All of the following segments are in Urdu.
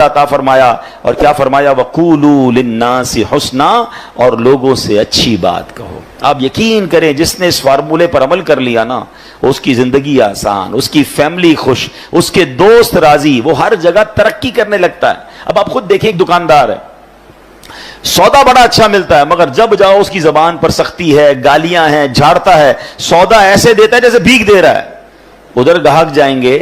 عطا فرمایا اور کیا فرمایا وقولوا للناس حسنا، اور لوگوں سے اچھی بات کہو۔ آپ یقین کریں جس نے اس فارمولے پر عمل کر لیا نا، اس کی زندگی آسان، اس کی فیملی خوش، اس کے دوست راضی، وہ ہر جگہ ترقی کرنے لگتا ہے۔ اب آپ خود دیکھیں، ایک دکاندار ہے، سودا بڑا اچھا ملتا ہے، مگر جب جاؤ اس کی زبان پر سختی ہے، گالیاں ہیں، جھاڑتا ہے، سودا ایسے دیتا ہے جیسے بھیک دے رہا ہے۔ ادھر گاہک جائیں گے،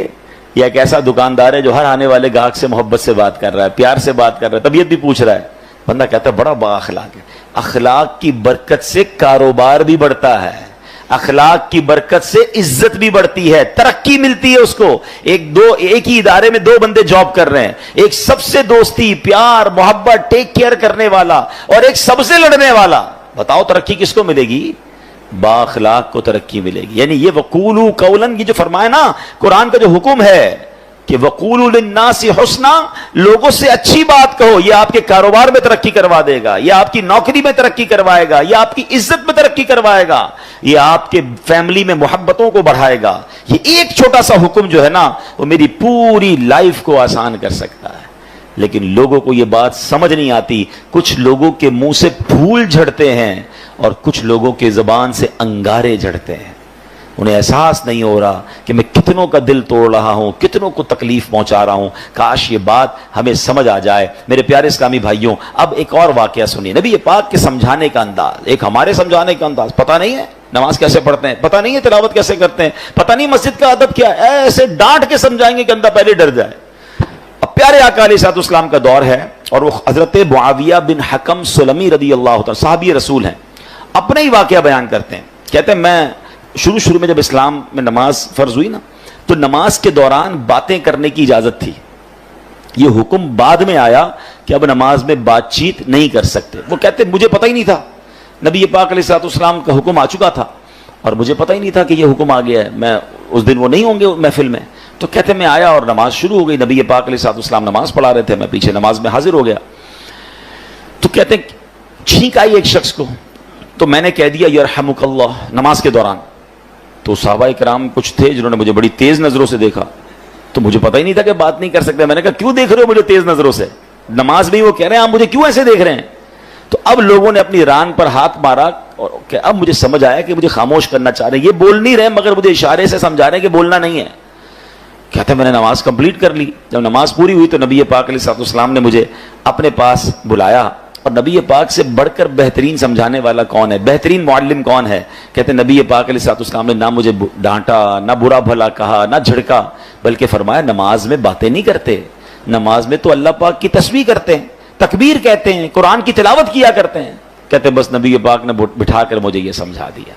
یا ایک ایسا دکاندار ہے جو ہر آنے والے گاہک سے محبت سے بات کر رہا ہے، پیار سے بات کر رہا ہے، طبیعت بھی پوچھ رہا ہے، بندہ کہتا ہے بڑا با اخلاق ہے۔ اخلاق کی برکت سے کاروبار بھی بڑھتا ہے، اخلاق کی برکت سے عزت بھی بڑھتی ہے، ترقی ملتی ہے اس کو۔ ایک ہی ادارے میں دو بندے جاب کر رہے ہیں، ایک سب سے دوستی، پیار، محبت، ٹیک کیئر کرنے والا، اور ایک سب سے لڑنے والا، بتاؤ ترقی کس کو ملے گی؟ با اخلاق کو ترقی ملے گی۔ یعنی یہ وقولوا قولا، یہ جو فرمایا نا قرآن کا جو حکم ہے کہ وقولوا للناس حسنا، لوگوں سے اچھی بات کہو، یہ آپ کے کاروبار میں ترقی کروا دے گا، یہ آپ کی نوکری میں ترقی کروائے گا، یہ آپ کی عزت میں ترقی کروائے گا، یہ آپ کے فیملی میں محبتوں کو بڑھائے گا۔ یہ ایک چھوٹا سا حکم جو ہے نا، وہ میری پوری لائف کو آسان کر سکتا ہے۔ لیکن لوگوں کو یہ بات سمجھ نہیں آتی، کچھ لوگوں کے منہ سے پھول جھڑتے ہیں اور کچھ لوگوں کے زبان سے انگارے جھڑتے ہیں۔ انہیں احساس نہیں ہو رہا کہ میں کتنوں کا دل توڑ رہا ہوں، کتنوں کو تکلیف پہنچا رہا ہوں۔ کاش یہ بات ہمیں سمجھ آ جائے۔ میرے پیارے اسلامی بھائیوں، اب ایک اور واقعہ سنیے، نبی پاک کے سمجھانے کا انداز، ایک ہمارے سمجھانے کا انداز، پتہ نہیں ہے نماز کیسے پڑھتے ہیں، پتہ نہیں ہے تلاوت کیسے کرتے ہیں، پتہ نہیں مسجد کا ادب کیا ہے، ایسے ڈانٹ کے سمجھائیں گے کہ بندہ پہلے ڈر جائے۔ اب پیارے آقا علیہ الصلوۃ والسلام کا دور ہے، اور وہ حضرت معاویہ بن حکم سلمی رضی اللہ تعالی صحابی رسول ہیں، اپنے ہی واقعہ بیان کرتے ہیں۔ کہتے ہیں میں شروع میں جب اسلام میں نماز فرض ہوئی نا، تو نماز کے دوران باتیں کرنے کی اجازت تھی۔ یہ حکم بعد میں آیا کہ اب نماز میں بات چیت نہیں کر سکتے۔ وہ کہتے مجھے پتہ ہی نہیں تھا، نبی پاک علیہ الصلوۃ والسلام کا حکم آ چکا تھا اور مجھے پتہ ہی نہیں تھا کہ یہ حکم آ گیا ہے، میں اس دن وہ نہیں ہوں گے محفل میں۔ تو کہتے میں آیا اور نماز شروع ہو گئی، نبی پاک علیہ الصلوۃ والسلام نماز پڑھا رہے تھے، میں پیچھے نماز میں حاضر ہو گیا۔ تو کہتے چھینک آئی ایک شخص کو، تو میں نے کہہ دیا یرحمک اللہ نماز کے دوران۔ تو صحابہ کرام کچھ تھے جنہوں نے مجھے بڑی تیز نظروں سے دیکھا، تو مجھے پتہ ہی نہیں تھا کہ بات نہیں کر سکتے۔ میں نے کہا کیوں دیکھ رہے ہو مجھے تیز نظروں سے؟ نماز میں وہ کہہ رہے ہیں آپ مجھے کیوں ایسے دیکھ رہے ہیں؟ تو اب لوگوں نے اپنی ران پر ہاتھ مارا، اور اب مجھے سمجھ آیا کہ مجھے خاموش کرنا چاہ رہے ہیں، یہ بول نہیں رہے مگر مجھے اشارے سے سمجھا رہے ہیں کہ بولنا نہیں ہے۔ کہتے میں نے نماز کمپلیٹ کر لی۔ جب نماز پوری ہوئی تو نبی پاک علیہ الصلوۃ والسلام نے مجھے اپنے پاس بلایا، اور نبی پاک سے بڑھ کر بہترین سمجھانے والا کون ہے، بہترین معلم کون ہے؟ کہتے نبی پاک علیہ الصلوۃ والسلام نے نہ مجھے ڈانٹا، نہ برا بھلا کہا، نہ جھڑکا، بلکہ فرمایا نماز میں باتیں نہیں کرتے، نماز میں تو اللہ پاک کی تسبیح کرتے ہیں، تکبیر کہتے ہیں، قرآن کی تلاوت کیا کرتے ہیں۔ کہتے بس نبی پاک نے بٹھا کر مجھے یہ سمجھا دیا۔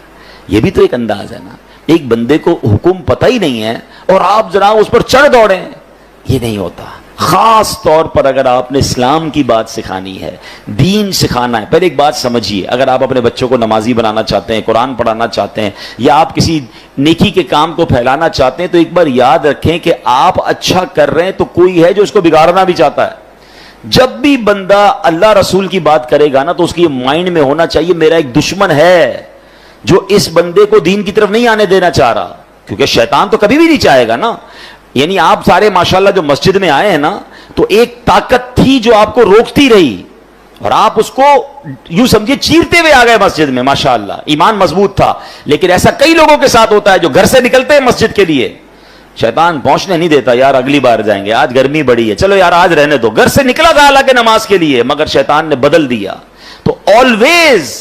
یہ بھی تو ایک انداز ہے نا، ایک بندے کو حکم پتہ ہی نہیں ہے اور آپ جناب اس پر چڑھ دوڑیں، یہ نہیں ہوتا۔ خاص طور پر اگر آپ نے اسلام کی بات سکھانی ہے، دین سکھانا ہے، پہلے ایک بات سمجھیے، اگر آپ اپنے بچوں کو نمازی بنانا چاہتے ہیں، قرآن پڑھانا چاہتے ہیں، یا آپ کسی نیکی کے کام کو پھیلانا چاہتے ہیں، تو ایک بار یاد رکھیں کہ آپ اچھا کر رہے ہیں تو کوئی ہے جو اس کو بگاڑنا بھی چاہتا ہے۔ جب بھی بندہ اللہ رسول کی بات کرے گا نا، تو اس کی مائنڈ میں ہونا چاہیے میرا ایک دشمن ہے جو اس بندے کو دین کی طرف نہیں آنے دینا چاہ رہا، کیونکہ شیطان تو کبھی بھی نہیں چاہے گا نا۔ یعنی آپ سارے ماشاءاللہ جو مسجد میں آئے ہیں نا، تو ایک طاقت تھی جو آپ کو روکتی رہی، اور آپ اس کو یوں سمجھے چیرتے ہوئے آ گئے مسجد میں، ماشاءاللہ ایمان مضبوط تھا۔ لیکن ایسا کئی لوگوں کے ساتھ ہوتا ہے جو گھر سے نکلتے ہیں مسجد کے لیے، شیطان پہنچنے نہیں دیتا، یار اگلی بار جائیں گے، آج گرمی بڑی ہے، چلو یار آج رہنے دو۔ گھر سے نکلا تھا حالانکہ نماز کے لیے، مگر شیطان نے بدل دیا۔ تو آلویز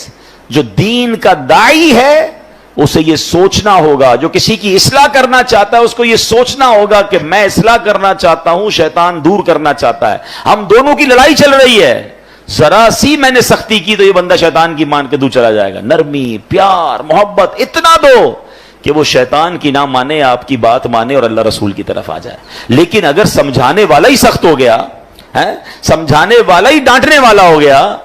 جو دین کا داعی ہے اسے یہ سوچنا ہوگا، جو کسی کی اصلاح کرنا چاہتا ہے اس کو یہ سوچنا ہوگا کہ میں اصلاح کرنا چاہتا ہوں، شیطان دور کرنا چاہتا ہے، ہم دونوں کی لڑائی چل رہی ہے۔ ذرا سی میں نے سختی کی تو یہ بندہ شیطان کی مان کے دور چلا جائے گا۔ نرمی، پیار، محبت اتنا دو کہ وہ شیطان کی نہ مانے، آپ کی بات مانے اور اللہ رسول کی طرف آ جائے۔ لیکن اگر سمجھانے والا ہی سخت ہو گیا ہے، سمجھانے والا ہی ڈانٹنے والا ہو گیا،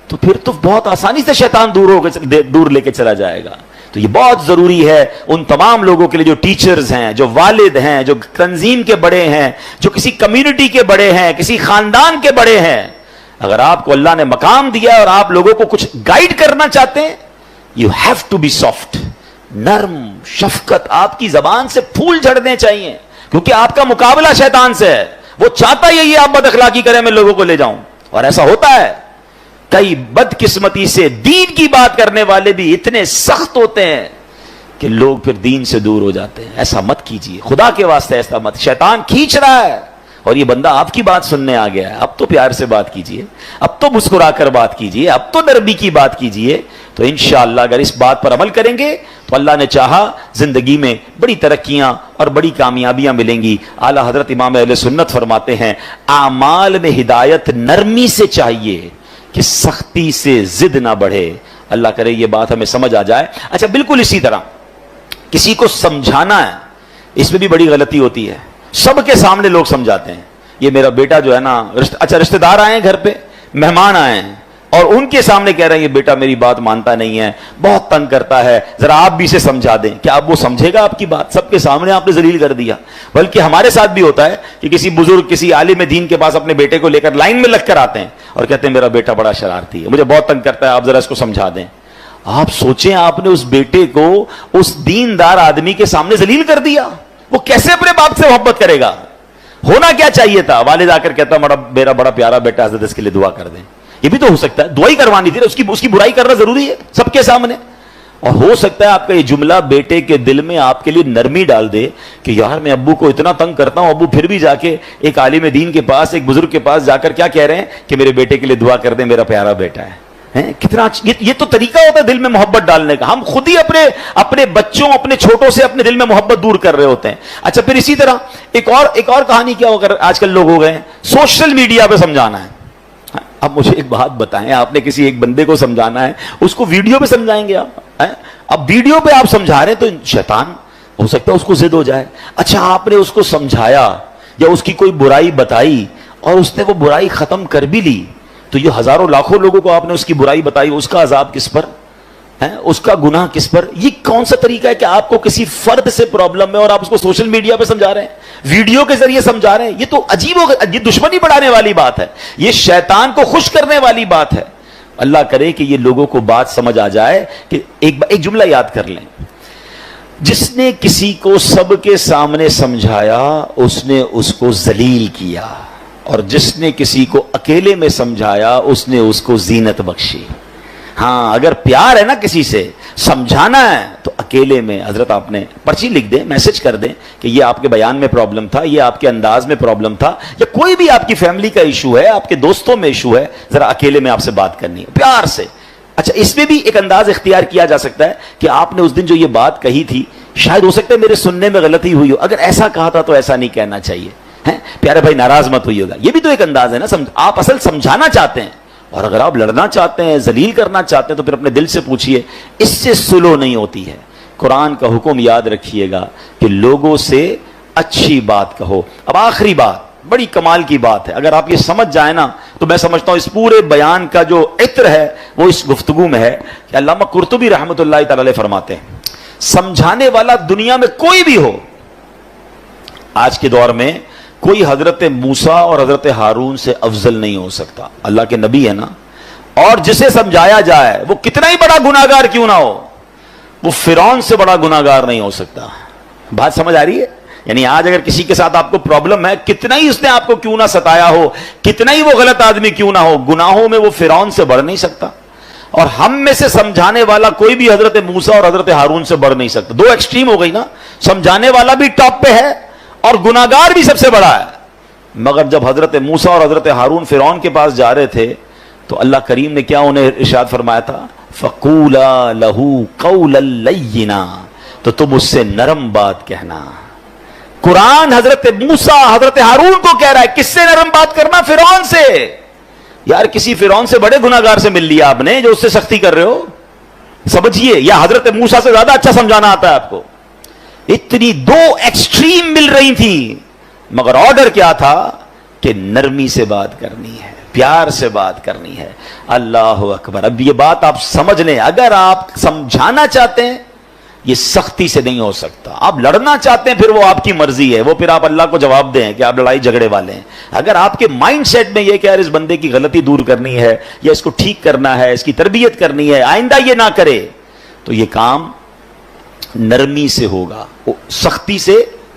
تو پھر تو بہت آسانی سے شیطان دور لے کے چلا جائے گا۔ تو یہ بہت ضروری ہے ان تمام لوگوں کے لیے جو ٹیچرز ہیں، جو والد ہیں، جو تنظیم کے بڑے ہیں، جو کسی کمیونٹی کے بڑے ہیں، کسی خاندان کے بڑے ہیں، اگر آپ کو اللہ نے مقام دیا اور آپ لوگوں کو کچھ گائیڈ کرنا چاہتے ہیں، you have to be soft, نرم، شفقت، آپ کی زبان سے پھول جھڑنے چاہیے، کیونکہ آپ کا مقابلہ شیطان سے ہے۔ وہ چاہتا یہی آپ بد اخلاقی کریں میں لوگوں کو لے جاؤں. اور ایسا ہوتا ہے. کئی بدقسمتی سے دین کی بات کرنے والے بھی اتنے سخت ہوتے ہیں کہ لوگ پھر دین سے دور ہو جاتے ہیں. ایسا مت کیجیے, خدا کے واسطے ایسا مت. شیطان کھینچ رہا ہے اور یہ بندہ آپ کی بات سننے آ گیا ہے. اب تو پیار سے بات کیجیے, اب تو مسکرا کر بات کیجیے, اب تو نرمی کی بات کیجیے. تو انشاءاللہ اگر اس بات پر عمل کریں گے تو اللہ نے چاہا زندگی میں بڑی ترقیاں اور بڑی کامیابیاں ملیں گی. اعلیٰ حضرت امام اہل سنت فرماتے ہیں اعمال میں ہدایت نرمی سے چاہیے کہ سختی سے ضد نہ بڑھے. اللہ کرے یہ بات ہمیں سمجھ آ جائے. اچھا بالکل اسی طرح کسی کو سمجھانا ہے, اس میں بھی بڑی غلطی ہوتی ہے. سب کے سامنے لوگ سمجھاتے ہیں یہ میرا بیٹا جو ہے نا, اچھا رشتہ دار آئے ہیں گھر پہ, مہمان آئے ہیں اور ان کے سامنے کہہ رہے ہیں یہ بیٹا میری بات مانتا نہیں ہے, بہت تنگ کرتا ہے, ذرا آپ بھی اسے سمجھا دیں. کیا اب وہ سمجھے گا آپ کی بات؟ سب کے سامنے آپ نے ذلیل کر دیا. بلکہ ہمارے ساتھ بھی ہوتا ہے کہ کسی بزرگ کسی عالم دین کے پاس اپنے بیٹے کو لے کر لائن میں لگ کر آتے ہیں اور کہتے ہیں میرا بیٹا بڑا شرارتی ہے, مجھے بہت تنگ کرتا ہے, آپ ذرا اس کو سمجھا دیں. آپ سوچیں آپ نے اس بیٹے کو اس دیندار آدمی کے سامنے ذلیل کر دیا, وہ کیسے اپنے باپ سے محبت کرے گا؟ ہونا کیا چاہیے تھا, والد آ کر کہتا میرا بڑا پیارا بیٹا, حضرت اس کے لیے دعا کر دیں. یہ بھی تو ہو سکتا ہے, دعائی کروانی تھی, اس کی برائی کرنا ضروری ہے سب کے سامنے. اور ہو سکتا ہے آپ کا یہ جملہ بیٹے کے دل میں آپ کے لیے نرمی ڈال دے کہ یار میں ابو کو اتنا تنگ کرتا ہوں, ابو پھر بھی جا کے ایک عالم دین کے پاس, ایک بزرگ کے پاس جا کر کیا کہہ رہے ہیں کہ میرے بیٹے کے لیے دعا کر دیں, میرا پیارا بیٹا ہے. کتنا یہ تو طریقہ ہوتا ہے دل میں محبت ڈالنے کا. ہم خود ہی اپنے بچوں, اپنے چھوٹوں سے اپنے دل میں محبت دور کر رہے ہوتے ہیں. اچھا پھر اسی طرح ایک اور کہانی کیا ہو کر آج کل لوگ ہو گئے ہیں, سوشل میڈیا پہ سمجھانا ہے. اب مجھے ایک بات بتائیں, آپ نے کسی ایک بندے کو سمجھانا ہے, اس کو ویڈیو پہ سمجھائیں گے آپ؟ اب ویڈیو پہ آپ سمجھا رہے ہیں تو شیطان ہو سکتا ہے اس کو ضد ہو جائے. اچھا آپ نے اس کو سمجھایا یا اس کی کوئی برائی بتائی اور اس نے وہ برائی ختم کر بھی لی, تو یہ ہزاروں لاکھوں لوگوں کو آپ نے اس کی برائی بتائی, اس کا عذاب کس پر ہے, اس کا گناہ کس پر؟ یہ کون سا طریقہ ہے کہ آپ کو کسی فرد سے پرابلم ہے اور آپ اس کو سوشل میڈیا پہ سمجھا رہے ہیں, ویڈیو کے ذریعے سمجھا رہے ہیں؟ یہ تو عجیب ہو گیا, یہ دشمنی بڑھانے والی بات ہے, یہ شیطان کو خوش کرنے والی بات ہے. اللہ کرے کہ یہ لوگوں کو بات سمجھ آ جائے کہ ایک جملہ یاد کر لیں, جس نے کسی کو سب کے سامنے سمجھایا اس نے اس کو ذلیل کیا, اور جس نے کسی کو اکیلے میں سمجھایا اس نے اس کو زینت بخشی. ہاں اگر پیار ہے نا کسی سے, سمجھانا ہے تو اکیلے میں, حضرت آپ نے پرچی لکھ دیں, میسج کر دیں کہ یہ آپ کے بیان میں پرابلم تھا, یہ آپ کے انداز میں پرابلم تھا, یا کوئی بھی آپ کی فیملی کا ایشو ہے, آپ کے دوستوں میں ایشو ہے, ذرا اکیلے میں آپ سے بات کرنی ہے پیار سے. اچھا اس میں بھی ایک انداز اختیار کیا جا سکتا ہے کہ آپ نے اس دن جو یہ بات کہی تھی شاید ہو سکتا ہے میرے سننے میں غلطی ہوئی ہو, اگر ایسا کہا تھا تو ایسا نہیں کہنا چاہیے, پیارے بھائی ناراض مت ہوئیے گا. یہ بھی تو ایک انداز ہے نا, آپ اصل سمجھانا چاہتے ہیں, اور اگر آپ لڑنا چاہتے ہیں, ذلیل کرنا چاہتے ہیں, تو پھر اپنے دل سے پوچھئے, اس سے سلو نہیں ہوتی ہے. قرآن کا حکم یاد رکھیے گا کہ لوگوں سے اچھی بات کہو. اب آخری بات بڑی کمال کی بات ہے, اگر آپ یہ سمجھ جائیں نا تو میں سمجھتا ہوں اس پورے بیان کا جو عطر ہے وہ اس گفتگو میں ہے. کہ علامہ قرطبی رحمۃ اللہ تعالی علیہ فرماتے ہیں سمجھانے والا دنیا میں کوئی بھی ہو, آج کے دور میں کوئی حضرت موسیٰ اور حضرت ہارون سے افضل نہیں ہو سکتا. اللہ کے نبی ہے نا, اور جسے سمجھایا جائے وہ کتنا ہی بڑا گناہگار کیوں نہ ہو, وہ فرعون سے بڑا گناہگار نہیں ہو سکتا. بات سمجھ آ رہی ہے؟ یعنی آج اگر کسی کے ساتھ آپ کو پرابلم ہے, کتنا ہی اس نے آپ کو کیوں نہ ستایا ہو, کتنا ہی وہ غلط آدمی کیوں نہ ہو, گناہوں میں وہ فرعون سے بڑھ نہیں سکتا. اور ہم میں سے سمجھانے والا کوئی بھی حضرت موسیٰ اور حضرت ہارون سے بڑھ نہیں سکتا. دو ایکسٹریم ہو گئی نا, سمجھانے والا بھی ٹاپ پہ ہے اور گناہگار بھی سب سے بڑا ہے. مگر جب حضرت موسیٰ اور حضرت ہارون فرعون کے پاس جا رہے تھے تو اللہ کریم نے کیا انہیں ارشاد فرمایا تھا, فَقُولَا لَهُ قَوْلًا لَيِّنًا, تو تم اس سے نرم بات کہنا. قرآن حضرت موسیٰ حضرت ہارون کو کہہ رہا ہے کس سے نرم بات کرنا؟ فرعون سے. یار کسی فرعون سے بڑے گناہگار سے مل لیا آپ نے جو اس سے سختی کر رہے ہو, سمجھیے. یا حضرت موسیٰ سے زیادہ اچھا سمجھانا آتا ہے آپ کو. اتنی دو ایکسٹریم مل رہی تھی, مگر آرڈر کیا تھا کہ نرمی سے بات کرنی ہے, پیار سے بات کرنی ہے. اللہ اکبر. اب یہ بات آپ سمجھ لیں, اگر آپ سمجھانا چاہتے ہیں یہ سختی سے نہیں ہو سکتا. آپ لڑنا چاہتے ہیں پھر وہ آپ کی مرضی ہے, وہ پھر آپ اللہ کو جواب دیں کہ آپ لڑائی جھگڑے والے ہیں. اگر آپ کے مائنڈ سیٹ میں یہ کہ یار اس بندے کی غلطی دور کرنی ہے یا اس کو ٹھیک کرنا ہے, اس کی تربیت کرنی ہے, آئندہ یہ نہ کرے, تو یہ کام نرمی سے ہوگا, سختی سے